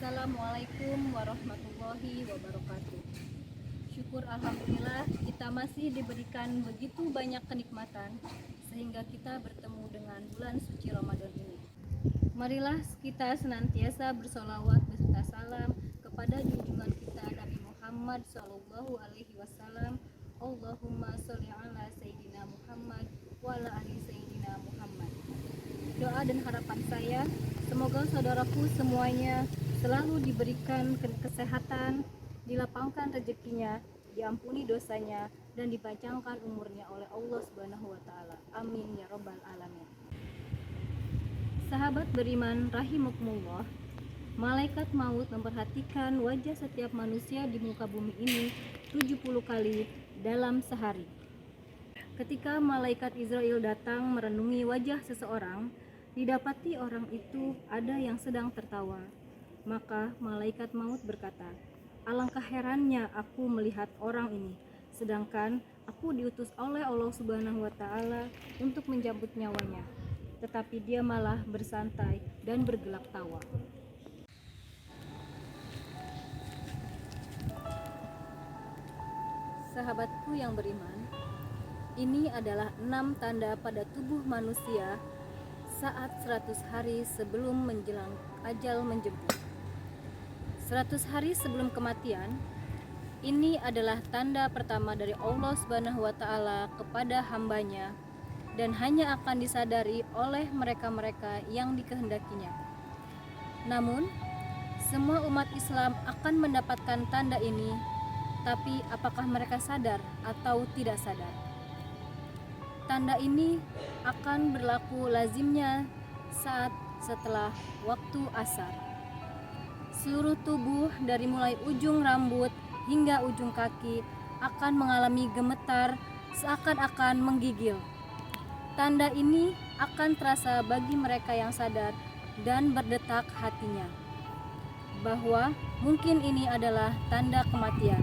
Assalamualaikum warahmatullahi wabarakatuh. Syukur alhamdulillah kita masih diberikan begitu banyak kenikmatan sehingga kita bertemu dengan bulan suci Ramadan ini. Marilah kita senantiasa bersolawat beserta salam kepada junjungan kita Nabi Muhammad SAW. Allahumma sholli ala Sayyidina Muhammad wa ala ali Sayyidina Muhammad. Doa dan harapan saya, semoga saudaraku semuanya selalu diberikan kesehatan, dilapangkan rezekinya, diampuni dosanya, dan dipanjangkan umurnya oleh Allah Subhanahu wa taala. Amin ya rabbal alamin. Sahabat beriman rahimakumullah, malaikat maut memperhatikan wajah setiap manusia di muka bumi ini 70 kali dalam sehari. Ketika malaikat Israel datang merenungi wajah seseorang, didapati orang itu ada yang sedang tertawa. Maka malaikat maut berkata, "Alangkah herannya aku melihat orang ini, sedangkan aku diutus oleh Allah Subhanahu wa taala untuk menjemput nyawanya, tetapi dia malah bersantai dan bergelak tawa." Sahabatku yang beriman, ini adalah 6 tanda pada tubuh manusia saat 100 hari sebelum menjelang ajal menjemput. 100 hari sebelum kematian, ini adalah tanda pertama dari Allah Subhanahu wa taala kepada hambanya dan hanya akan disadari oleh mereka-mereka yang dikehendakinya. Namun, semua umat Islam akan mendapatkan tanda ini, tapi apakah mereka sadar atau tidak sadar? Tanda ini akan berlaku lazimnya saat setelah waktu asar. Seluruh tubuh dari mulai ujung rambut hingga ujung kaki akan mengalami gemetar seakan-akan menggigil. Tanda ini akan terasa bagi mereka yang sadar dan berdetak hatinya bahwa mungkin ini adalah tanda kematian.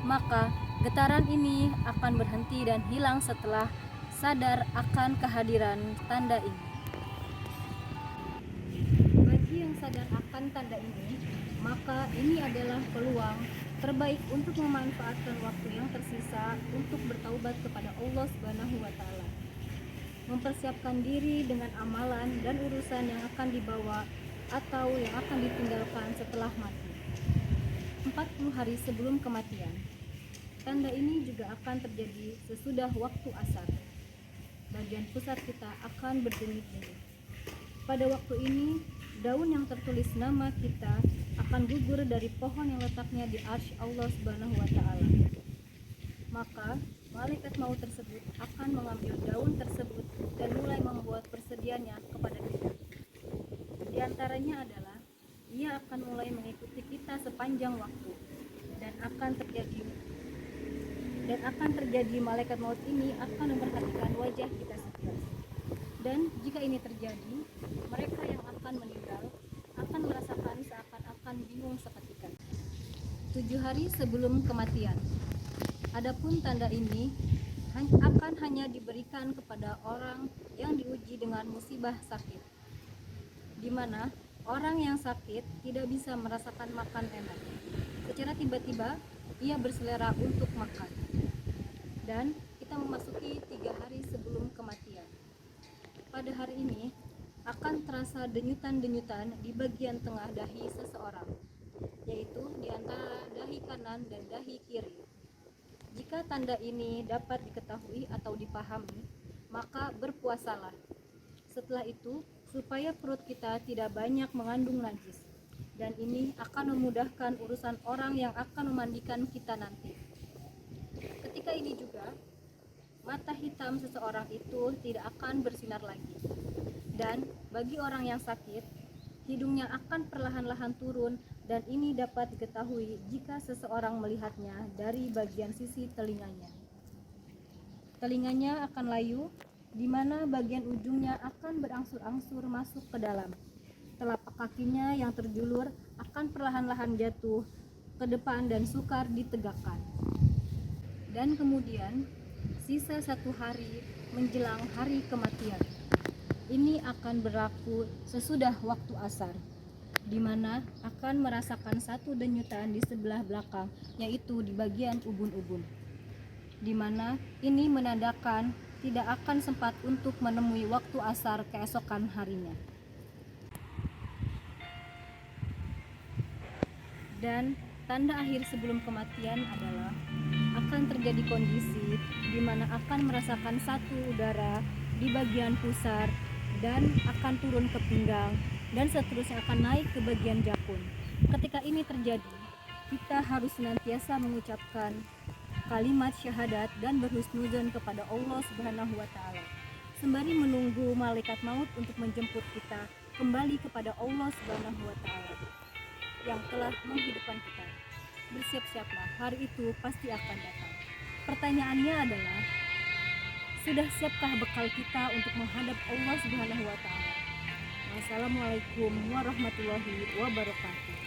Maka getaran ini akan berhenti dan hilang setelah sadar akan kehadiran tanda ini. Bagi yang sadar akan tanda ini, maka ini adalah peluang terbaik untuk memanfaatkan waktu yang tersisa untuk bertaubat kepada Allah Subhanahu wa taala. Mempersiapkan diri dengan amalan dan urusan yang akan dibawa atau yang akan ditinggalkan setelah mati. 40 hari sebelum kematian. Tanda ini juga akan terjadi sesudah waktu asar. Bagian pusat kita akan berdenyut-denyut. Pada waktu ini, daun yang tertulis nama kita akan gugur dari pohon yang letaknya di arsy Allah Subhanahu wa taala. Maka malaikat maut tersebut akan mengambil daun tersebut dan mulai membuat persediaannya kepada kita. Di antaranya adalah ia akan mulai mengikuti kita sepanjang waktu dan akan terjadi malaikat maut ini akan memperhatikan wajah kita sekilas. Dan jika ini terjadi, mereka yang akan meninggal akan merasakan seakan-akan bingung seketika. 7 hari sebelum kematian. Adapun tanda ini akan hanya diberikan kepada orang yang diuji dengan musibah sakit, di mana orang yang sakit tidak bisa merasakan makan enak. Secara tiba-tiba ia berselera untuk makan. Dan kita memasuki 3 hari sebelum kematian. Pada hari ini akan terasa denyutan-denyutan di bagian tengah dahi seseorang, yaitu di antara dahi kanan dan dahi kiri. Jika tanda ini dapat diketahui atau dipahami, maka berpuasalah. Setelah itu, supaya perut kita tidak banyak mengandung najis, dan ini akan memudahkan urusan orang yang akan memandikan kita nanti. Ketika ini juga, mata hitam seseorang itu tidak akan bersinar lagi. Dan bagi orang yang sakit, hidungnya akan perlahan-lahan turun, dan ini dapat diketahui jika seseorang melihatnya dari bagian sisi telinganya. Telinganya akan layu, di mana bagian ujungnya akan berangsur-angsur masuk ke dalam. Telapak kakinya yang terjulur akan perlahan-lahan jatuh ke depan dan sukar ditegakkan. Dan kemudian sisa 1 hari menjelang hari kematian. Ini akan berlaku sesudah waktu asar. di mana akan merasakan satu denyutan di sebelah belakang, yaitu di bagian ubun-ubun, di mana ini menandakan tidak akan sempat untuk menemui waktu asar keesokan harinya. Dan tanda akhir sebelum kematian adalah akan terjadi kondisi di mana akan merasakan satu udara di bagian pusar dan akan turun ke pinggang dan seterusnya akan naik ke bagian jakun. Ketika ini terjadi, kita harus senantiasa mengucapkan kalimat syahadat dan berhusnuzon kepada Allah Subhanahu wa taala, sembari menunggu malaikat maut untuk menjemput kita kembali kepada Allah Subhanahu wa taala yang telah menghidupkan kita. Bersiap-siaplah, hari itu pasti akan datang. Pertanyaannya adalah, sudah siapkah bekal kita untuk menghadap Allah Subhanahu wa taala? Wassalamualaikum warahmatullahi wabarakatuh.